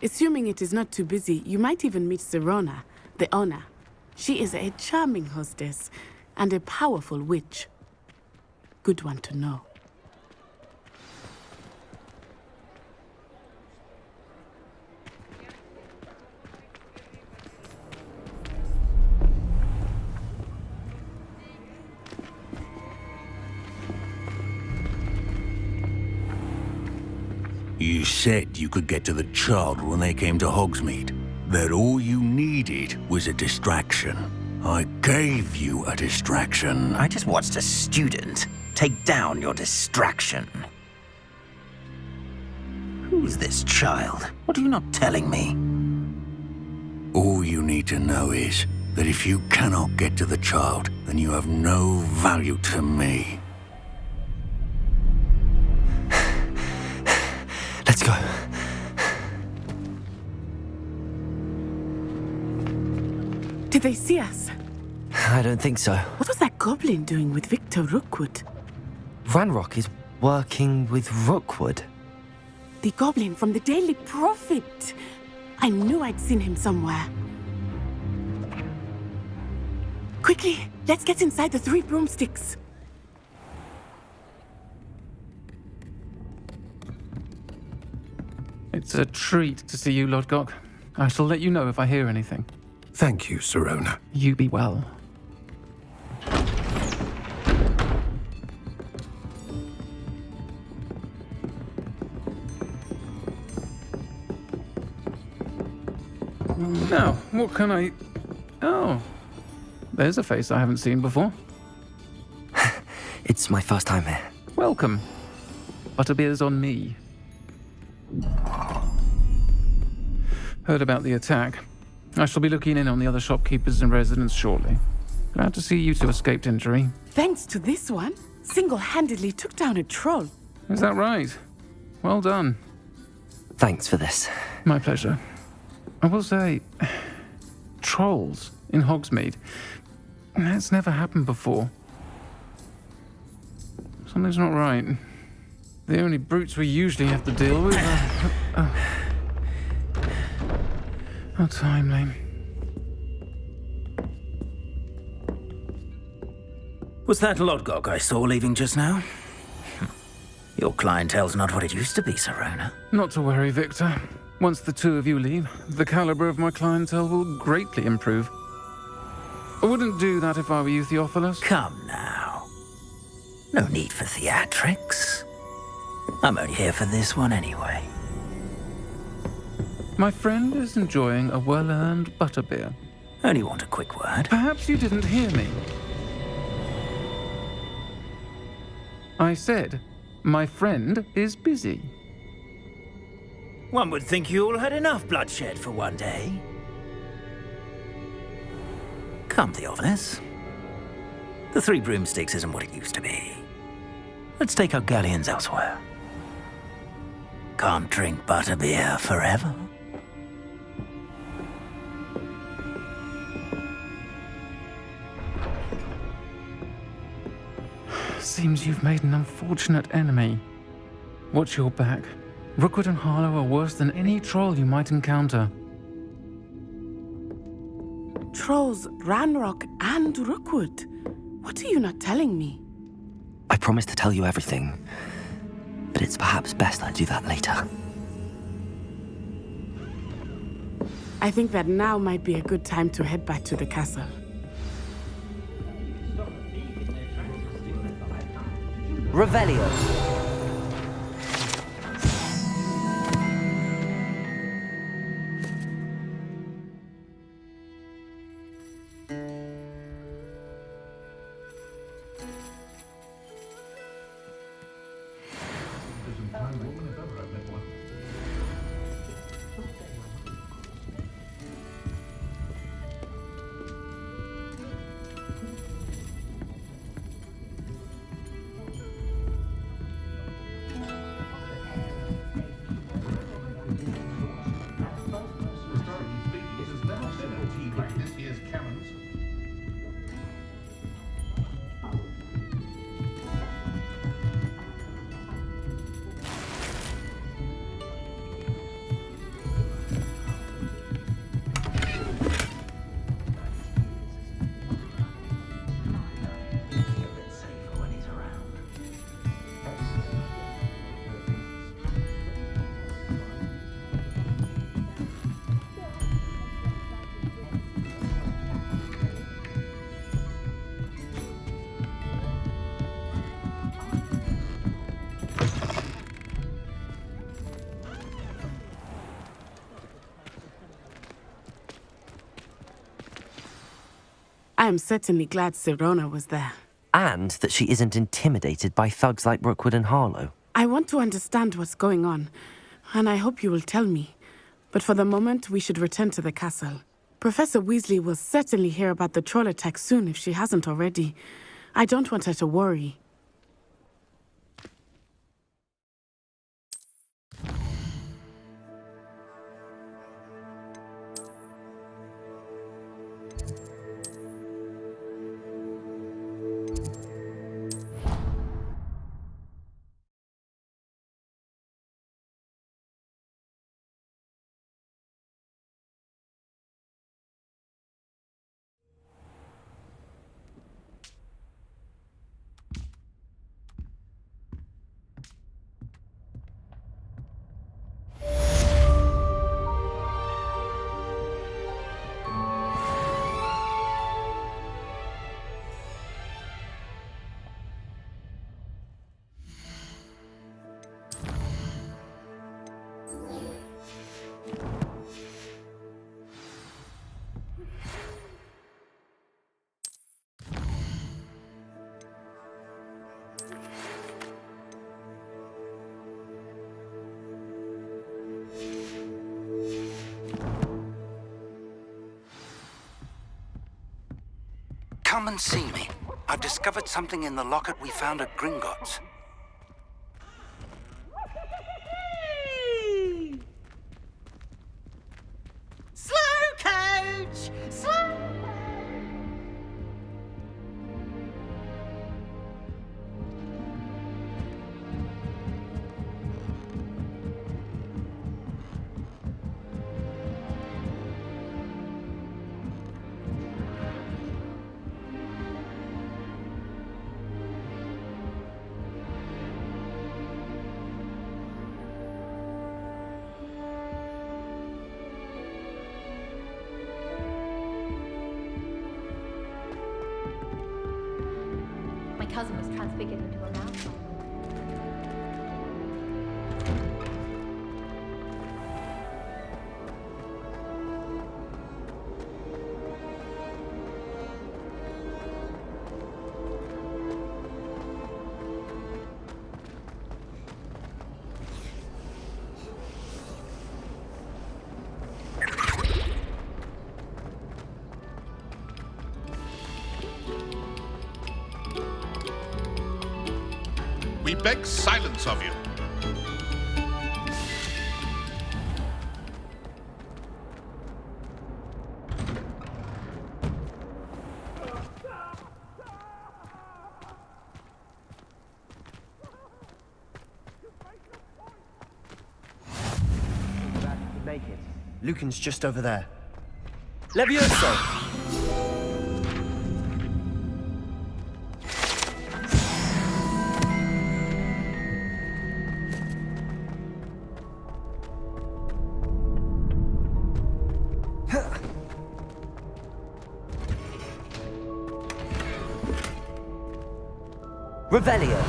Assuming it is not too busy, you might even meet Sirona, the owner. She is a charming hostess and a powerful witch. Good one to know. You said you could get to the child when they came to Hogsmeade. That all you needed was a distraction. I gave you a distraction. I just watched a student take down your distraction. Who's this child? What are you not telling me? All you need to know is that if you cannot get to the child, then you have no value to me. Let's go. Did they see us? I don't think so. What was that goblin doing with Victor Rookwood? Ranrock is working with Rookwood. The goblin from the Daily Prophet. I knew I'd seen him somewhere. Quickly, let's get inside the 3 broomsticks. It's a treat to see you, Lodgok. I shall let you know if I hear anything. Thank you, Sirona. You be well. Now, what can I... Oh, there's a face I haven't seen before. It's my first time here. Welcome. Butterbeer's on me. Heard about the attack. I shall be looking in on the other shopkeepers and residents shortly. Glad to see you two escaped injury. Thanks to this one, single-handedly took down a troll. Is that right? Well done. Thanks for this. My pleasure. I will say, trolls in Hogsmeade. That's never happened before. Something's not right. The only brutes we usually have to deal with are... How timely. Was that Lodgok I saw leaving just now? Your clientele's not what it used to be, Sirona. Not to worry, Victor. Once the two of you leave, the caliber of my clientele will greatly improve. I wouldn't do that if I were you, Theophilus. Come now. No need for theatrics. I'm only here for this one anyway. My friend is enjoying a well-earned butterbeer. Only want a quick word. Perhaps you didn't hear me. I said, my friend is busy. One would think you all had enough bloodshed for one day. Come, Theophilus. The 3 broomsticks isn't what it used to be. Let's take our galleons elsewhere. Can't drink butterbeer forever. Seems you've made an unfortunate enemy. Watch your back. Rookwood and Harlow are worse than any troll you might encounter. Trolls, Ranrock, and Rookwood. What are you not telling me? I promised to tell you everything, but it's perhaps best I do that later. I think that now might be a good time to head back to the castle. Revelio. I am certainly glad Sirona was there. And that she isn't intimidated by thugs like Rookwood and Harlow. I want to understand what's going on, and I hope you will tell me. But for the moment, we should return to the castle. Professor Weasley will certainly hear about the troll attack soon if she hasn't already. I don't want her to worry. Come and see me. I've discovered something in the locket we found at Gringotts. Slow coach! Slow! My cousin was transfigured into a mouse. We beg silence of you. Make it. Lucan's just over there. Levioso! Revelio.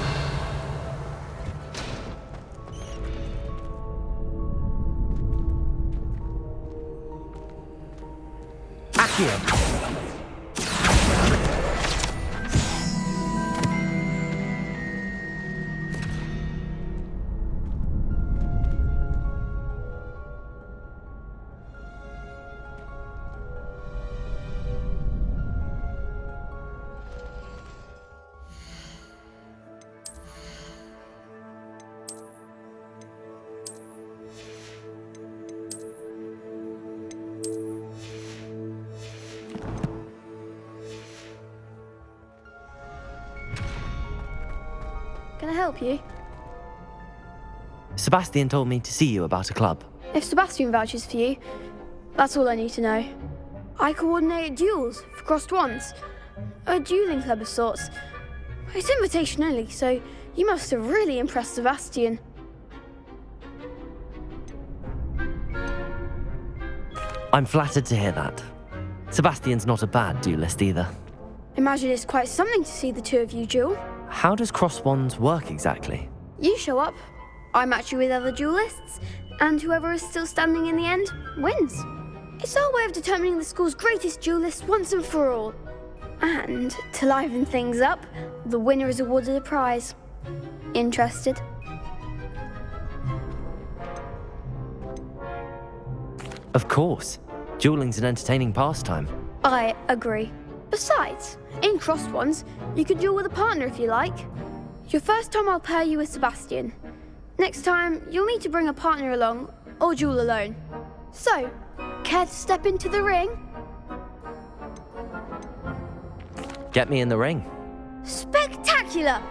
Accio. Can I help you? Sebastian told me to see you about a club. If Sebastian vouches for you, that's all I need to know. I coordinate duels for crossed wands. A dueling club of sorts. It's invitation only, so you must have really impressed Sebastian. I'm flattered to hear that. Sebastian's not a bad duelist either. Imagine it's quite something to see the two of you duel. How does cross wands work exactly? You show up, I match you with other duelists, and whoever is still standing in the end wins. It's our way of determining the school's greatest duelist once and for all. And to liven things up, the winner is awarded a prize. Interested? Of course. Dueling's an entertaining pastime. I agree. Besides, in crossed ones, you could duel with a partner if you like. Your first time I'll pair you with Sebastian. Next time, you'll need to bring a partner along or duel alone. So, care to step into the ring? Get me in the ring. Spectacular!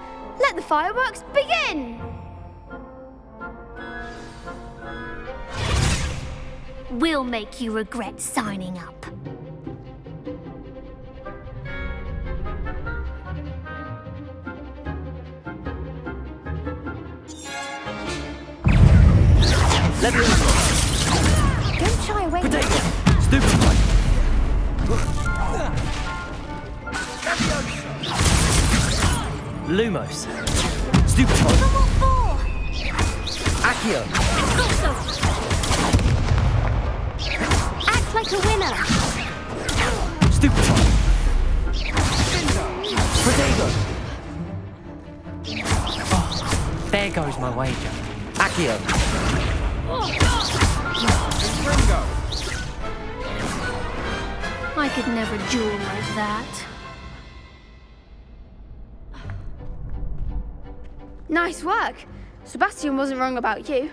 Let the fireworks begin! We'll make you regret signing up. Don't shy away. Stupefy. Lumos. Stupefy. Level 4! Accio. Act like a winner! Stupefy. Protego. Oh, there goes my wager. Accio. I could never duel like that. Nice work. Sebastian wasn't wrong about you.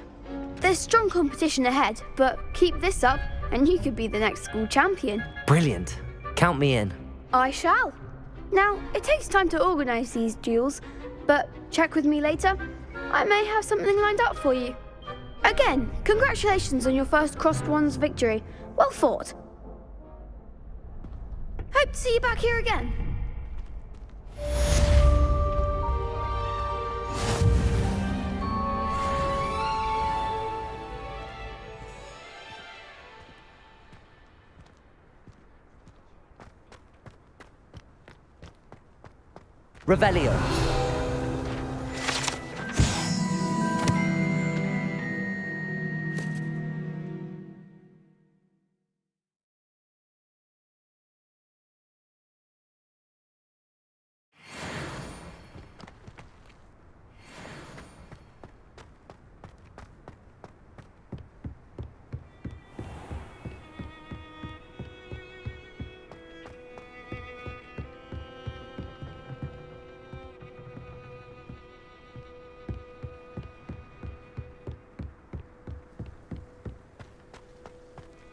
There's strong competition ahead, but keep this up and you could be the next school champion. Brilliant. Count me in. I shall. Now, it takes time to organise these duels, but check with me later. I may have something lined up for you. Again, congratulations on your first Crossed Ones victory. Well fought. Hope to see you back here again. Revelio.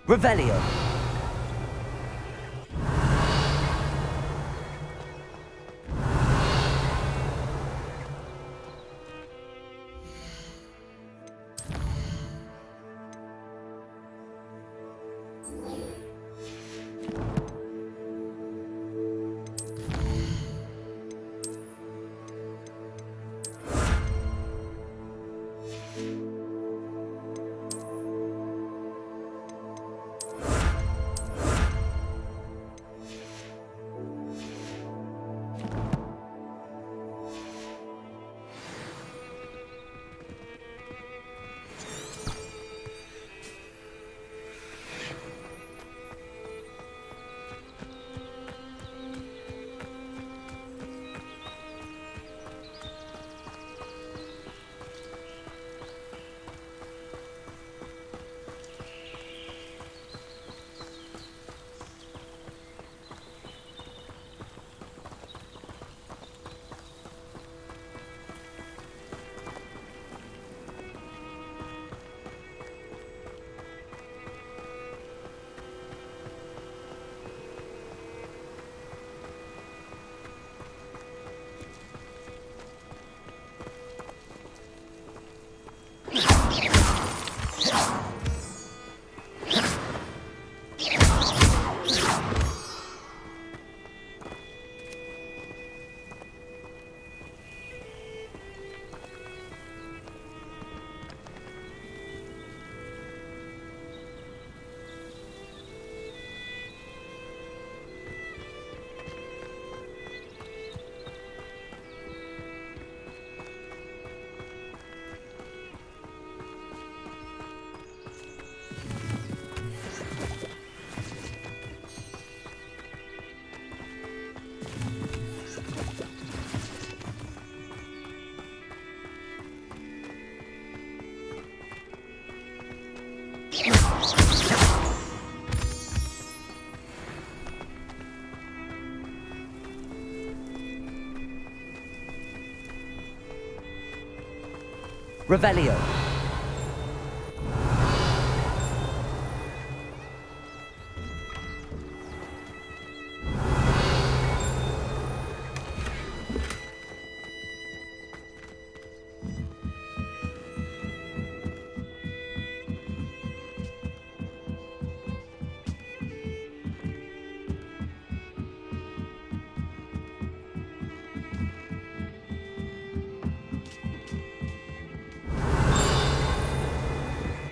Revelio. Revelio.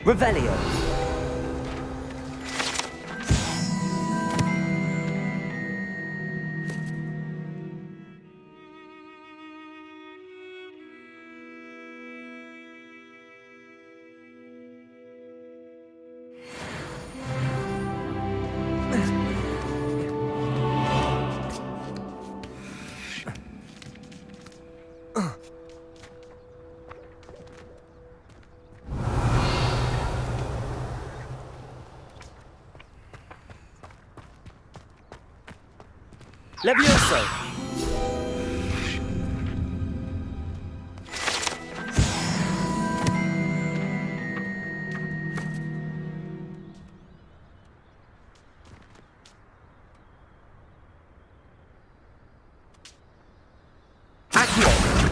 Revelio. Levioso! Accio!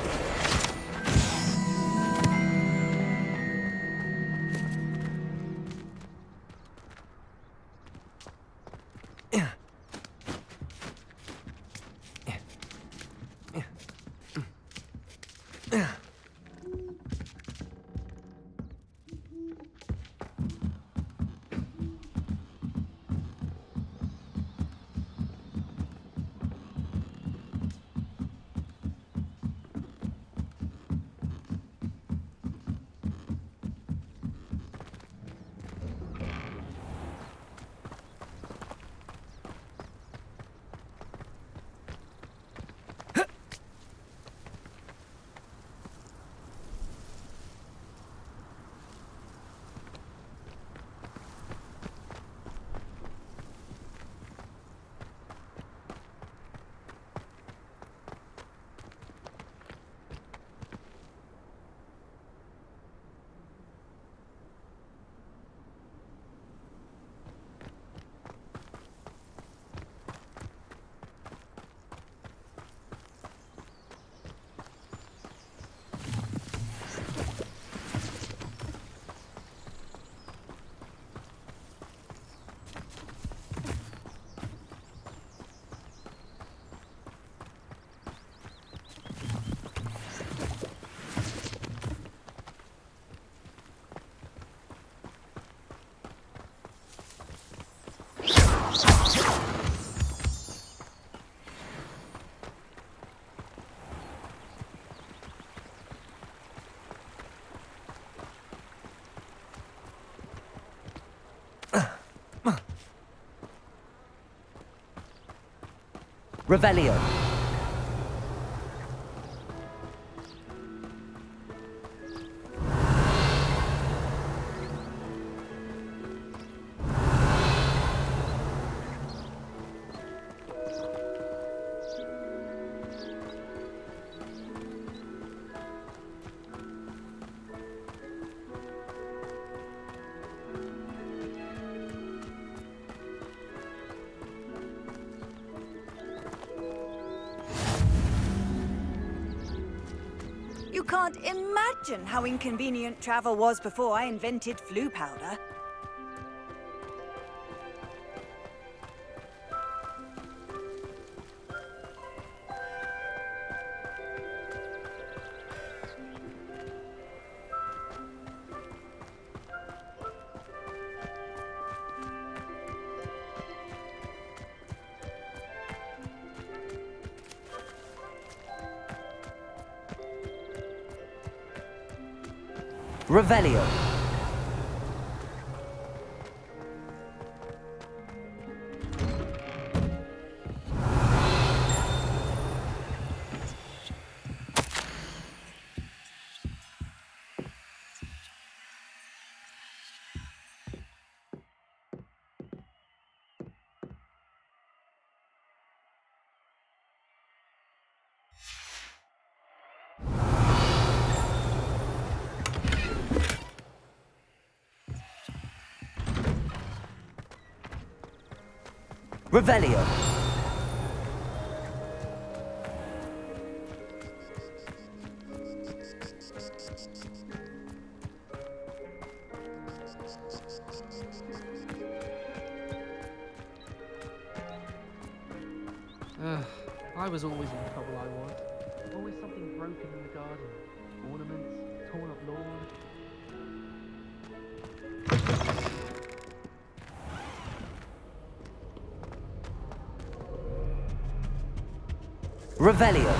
Revelio. You can't imagine how inconvenient travel was before I invented flu powder. Revelio. Revelio. I was always in trouble, I was. Always something broken in the garden. Ornaments, torn up lawn. Revelio.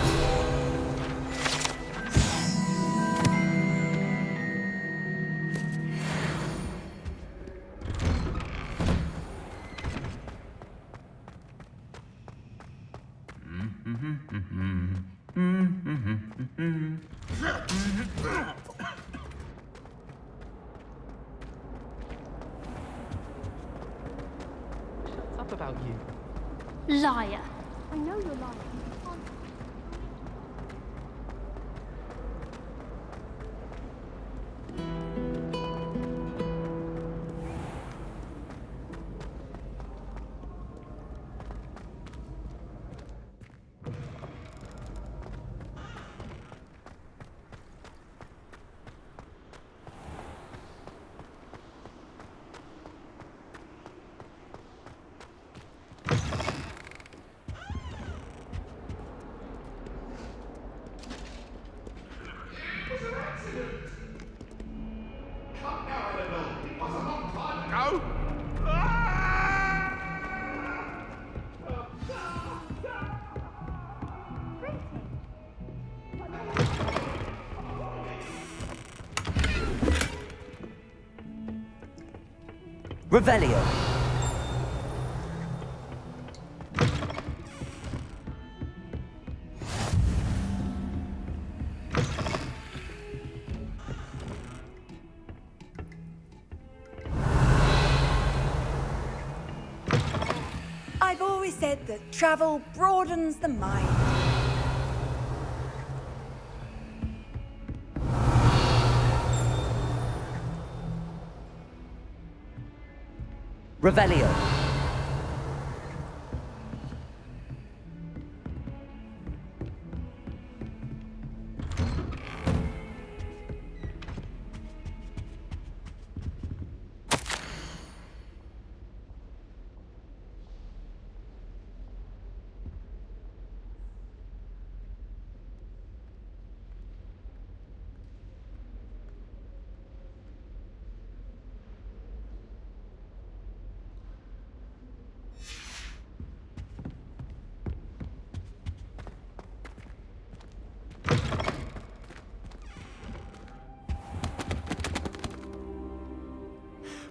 Shut up about you. Liar. I know you're lying. Revelio. I've always said that travel broadens the mind. Revelio.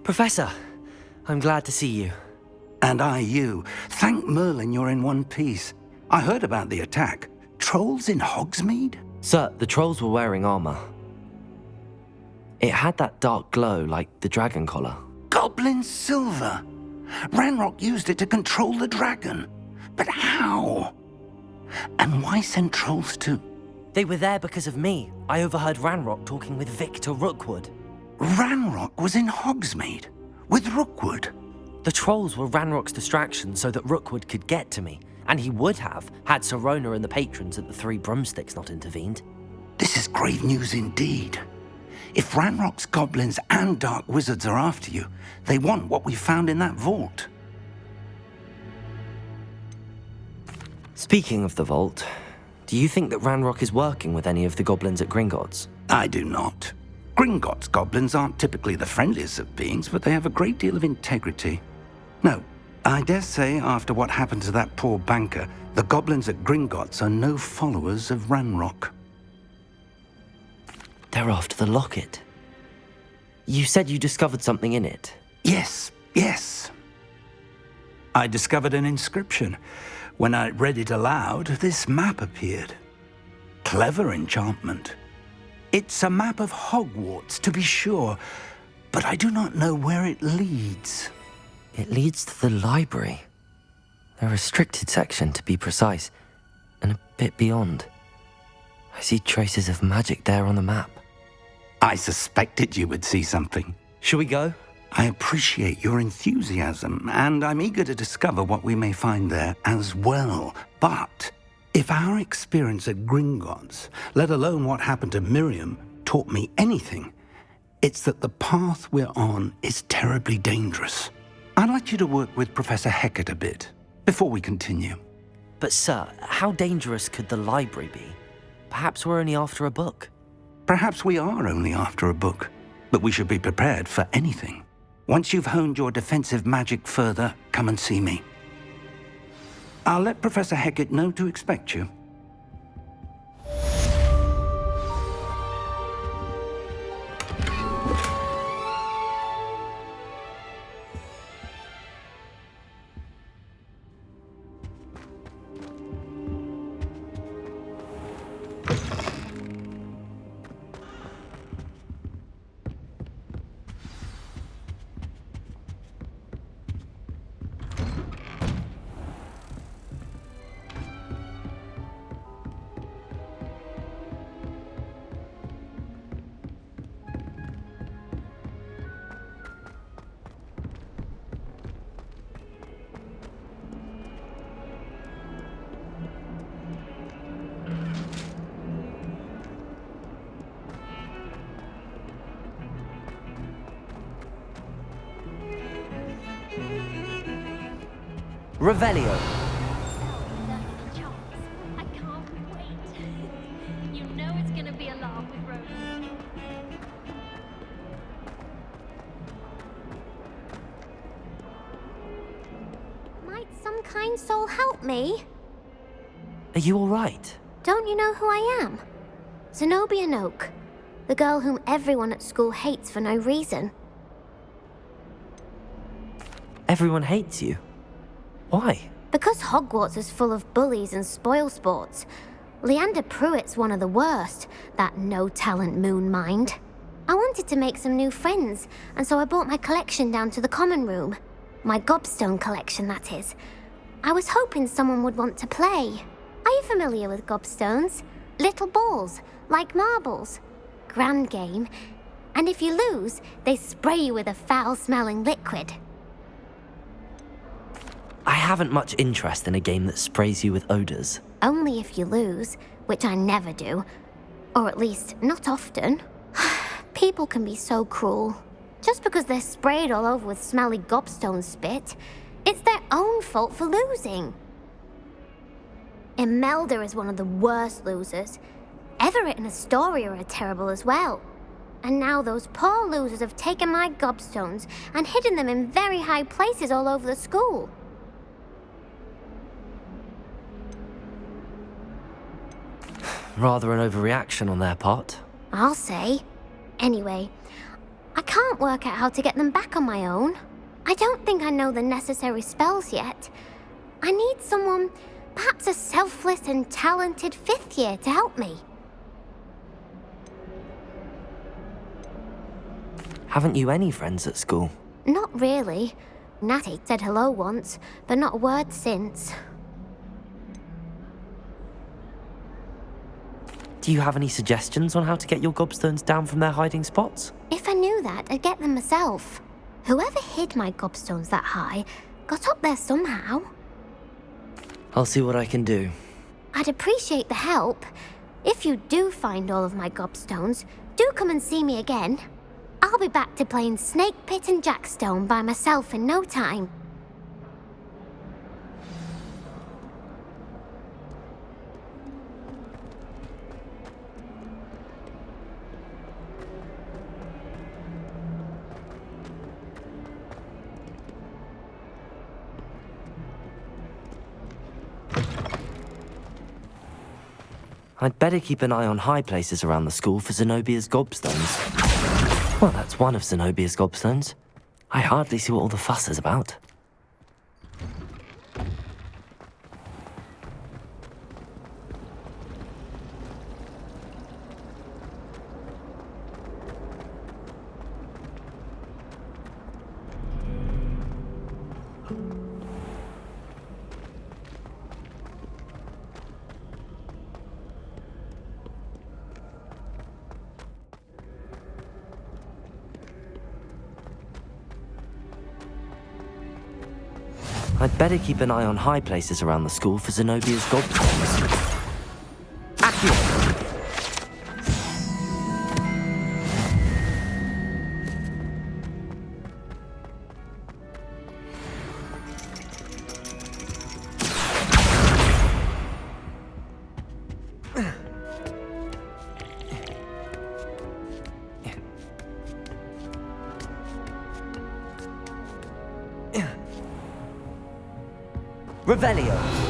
Professor, I'm glad to see you. And I you. Thank Merlin you're in one piece. I heard about the attack. Trolls in Hogsmeade? Sir, the trolls were wearing armor. It had that dark glow like the dragon collar. Goblin silver. Ranrock used it to control the dragon. But how? And why send trolls to... They were there because of me. I overheard Ranrock talking with Victor Rookwood. Ranrock was in Hogsmeade? With Rookwood? The trolls were Ranrock's distraction so that Rookwood could get to me. And he would have, had Sirona and the patrons at the Three Broomsticks not intervened. This is grave news indeed. If Ranrock's goblins and dark wizards are after you, they want what we found in that vault. Speaking of the vault, do you think that Ranrock is working with any of the goblins at Gringotts? I do not. Gringotts goblins aren't typically the friendliest of beings, but they have a great deal of integrity. No, I dare say after what happened to that poor banker, the goblins at Gringotts are no followers of Ranrock. They're after the locket. You said you discovered something in it. Yes. I discovered an inscription. When I read it aloud, this map appeared. Clever enchantment. It's a map of Hogwarts, to be sure, but I do not know where it leads. It leads to the library. A restricted section, to be precise, and a bit beyond. I see traces of magic there on the map. I suspected you would see something. Shall we go? I appreciate your enthusiasm, and I'm eager to discover what we may find there as well. But if our experience at Gringotts, let alone what happened to Miriam, taught me anything, it's that the path we're on is terribly dangerous. I'd like you to work with Professor Hecat a bit before we continue. But sir, how dangerous could the library be? Perhaps we're only after a book. Perhaps we are only after a book, but we should be prepared for anything. Once you've honed your defensive magic further, come and see me. I'll let Professor Hecat know to expect you. Revelio. I can't wait. You know it's gonna be a laugh with Rose. Might some kind soul help me? Are you all right? Don't you know who I am? Zenobia Noak, the girl whom everyone at school hates for no reason. Everyone hates you. Why? Because Hogwarts is full of bullies and spoilsports. Leander Pruitt's one of the worst, that no-talent moon mind. I wanted to make some new friends, and so I brought my collection down to the common room. My gobstone collection, that is. I was hoping someone would want to play. Are you familiar with gobstones? Little balls, like marbles. Grand game. And if you lose, they spray you with a foul-smelling liquid. I haven't much interest in a game that sprays you with odors. Only if you lose, which I never do. Or at least, not often. People can be so cruel. Just because they're sprayed all over with smelly gobstone spit, it's their own fault for losing. Imelda is one of the worst losers. Everett and Astoria are terrible as well. And now those poor losers have taken my gobstones and hidden them in very high places all over the school. Rather an overreaction on their part. I'll say. Anyway, I can't work out how to get them back on my own. I don't think I know the necessary spells yet. I need someone, perhaps a selfless and talented fifth year to help me. Haven't you any friends at school? Not really. Natty said hello once, but not a word since. Do you have any suggestions on how to get your gobstones down from their hiding spots? If I knew that, I'd get them myself. Whoever hid my gobstones that high got up there somehow. I'll see what I can do. I'd appreciate the help. If you do find all of my gobstones, do come and see me again. I'll be back to playing Snake Pit and Jackstone by myself in no time. I'd better keep an eye on high places around the school for Zenobia's gobstones. Well, that's one of Zenobia's gobstones. I hardly see what all the fuss is about. I'd better keep an eye on high places around the school for Zenobia's gobstones. Accio! Revelio.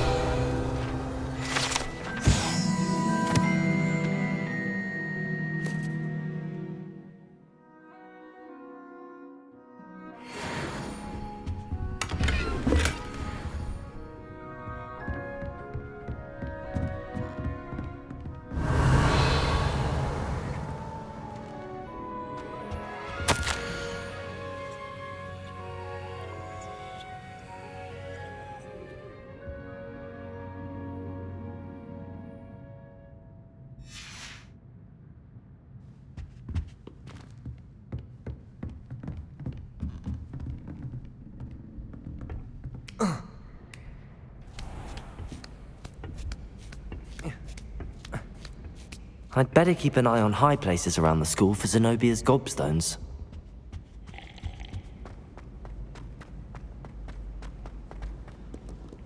I'd better keep an eye on high places around the school for Zenobia's gobstones.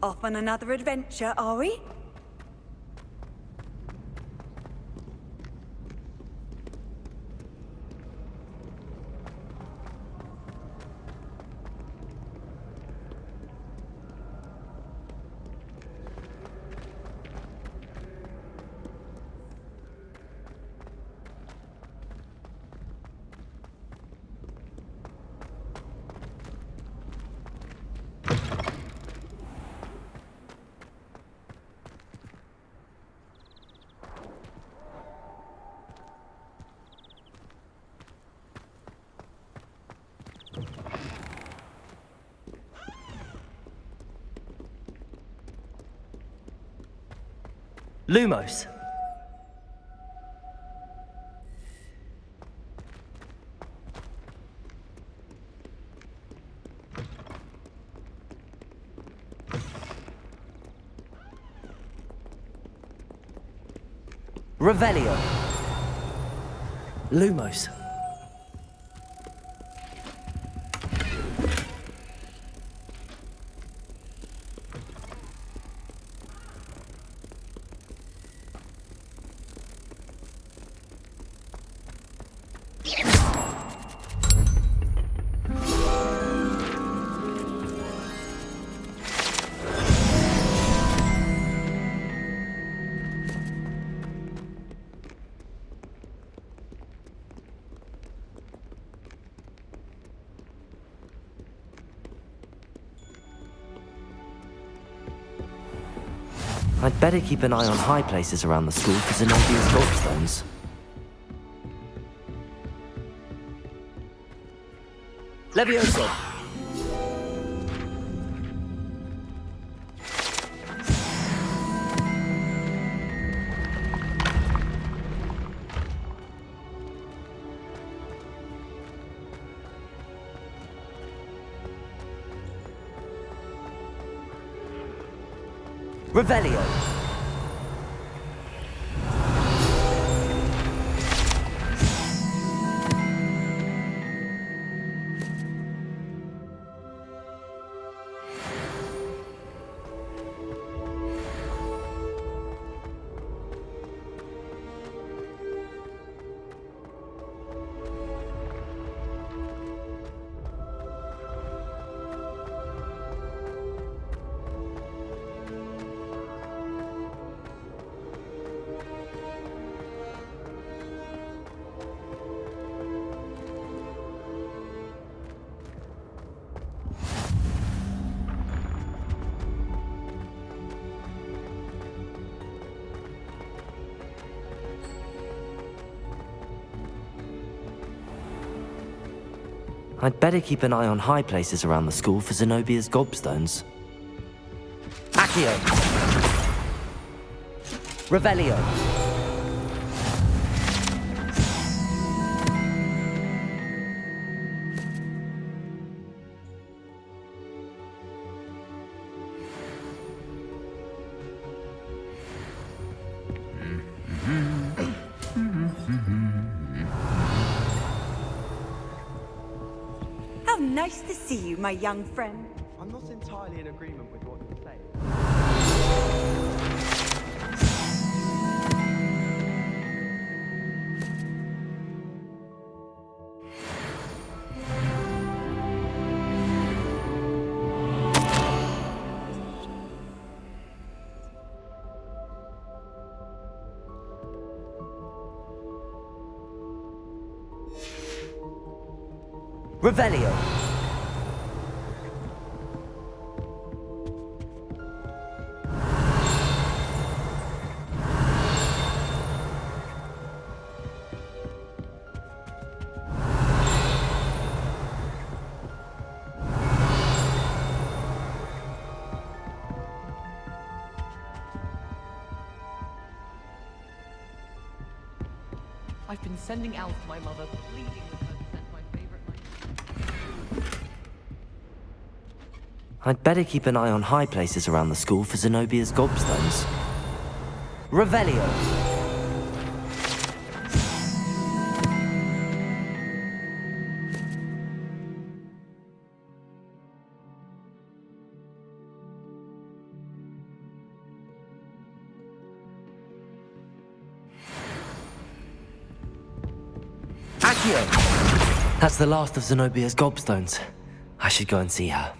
Off on another adventure, are we? Lumos. Revelio. Lumos. I'd better keep an eye on high places around the school for Zenobia's gobstones. Levioso. Revelio. I'd better keep an eye on high places around the school for Zenobia's gobstones. Accio. Revelio. How nice to see you, my young friend. I'm not entirely in agreement with what you're saying. Revelio. I've been sending Alf to my mother, pleading with her to send my favorite light. I'd better keep an eye on high places around the school for Zenobia's gobstones. Revelio. Accio! That's the last of Zenobia's gobstones. I should go and see her.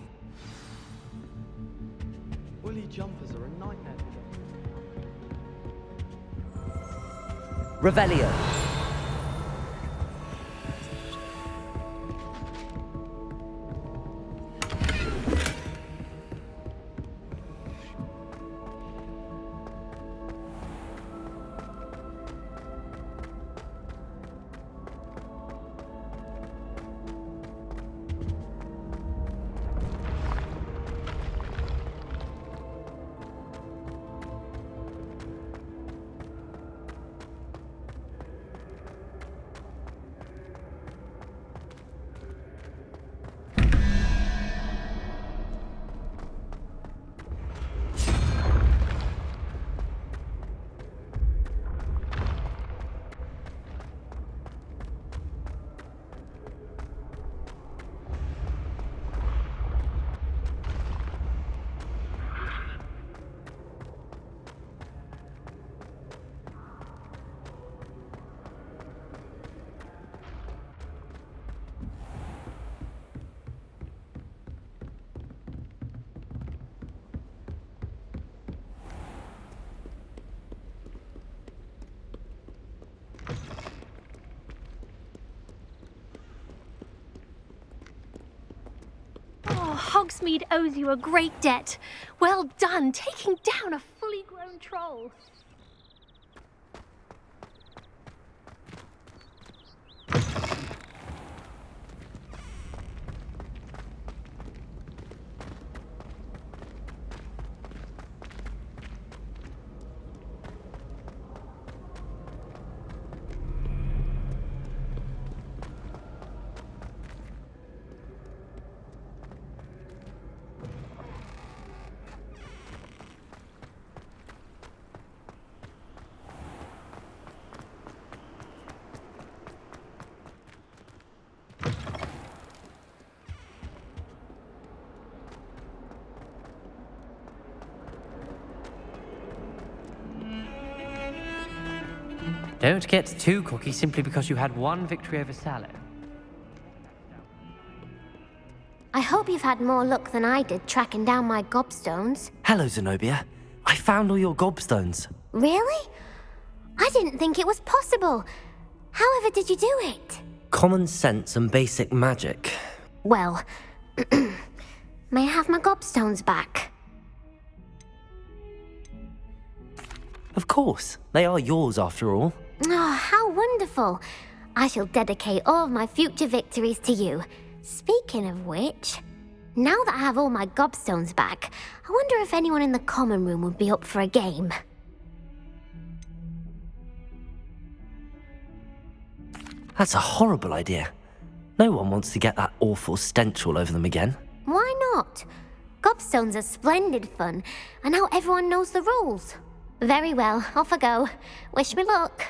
Woolly jumpers are a nightmare. Revelio. Hogsmeade owes you a great debt. Well done, taking down a fully grown troll. Don't get too cocky simply because you had one victory over Sallow. I hope you've had more luck than I did tracking down my gobstones. Hello, Zenobia. I found all your gobstones. Really? I didn't think it was possible. However did you do it? Common sense and basic magic. Well, may I have my gobstones back? Of course. They are yours after all. Oh, how wonderful. I shall dedicate all of my future victories to you. Speaking of which, now that I have all my gobstones back, I wonder if anyone in the common room would be up for a game. That's a horrible idea. No one wants to get that awful stench all over them again. Why not? Gobstones are splendid fun, and now everyone knows the rules. Very well, off I go. Wish me luck.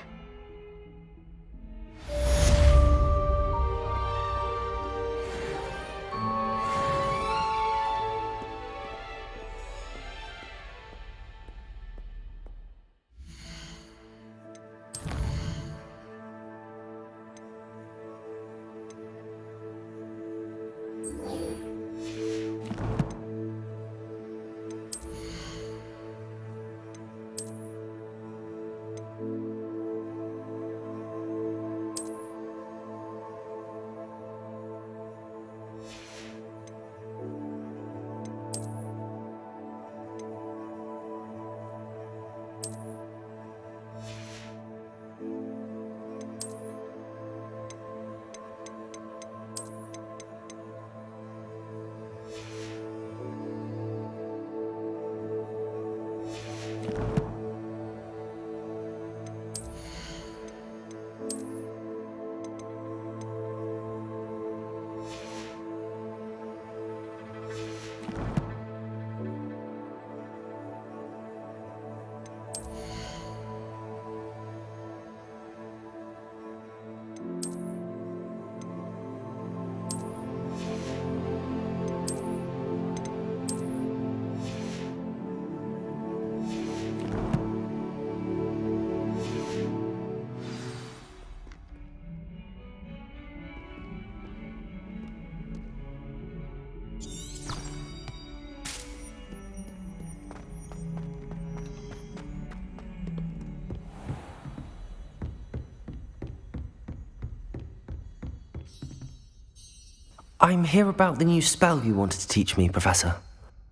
I'm here about the new spell you wanted to teach me, Professor.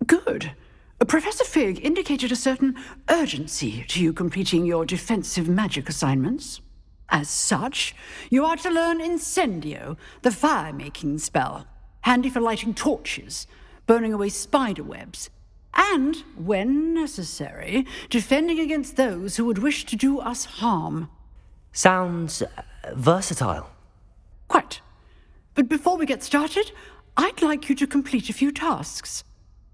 Good. Professor Fig indicated a certain urgency to you completing your defensive magic assignments. As such, you are to learn Incendio, the fire-making spell, handy for lighting torches, burning away spider webs, and, when necessary, defending against those who would wish to do us harm. Sounds versatile. Quite. But before we get started, I'd like you to complete a few tasks.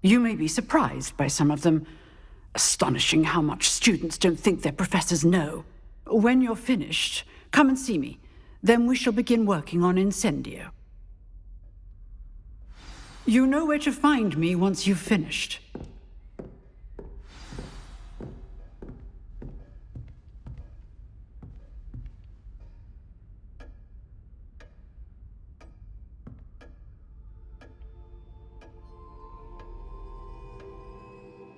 You may be surprised by some of them. Astonishing how much students don't think their professors know. When you're finished, come and see me. Then we shall begin working on Incendio. You know where to find me once you've finished.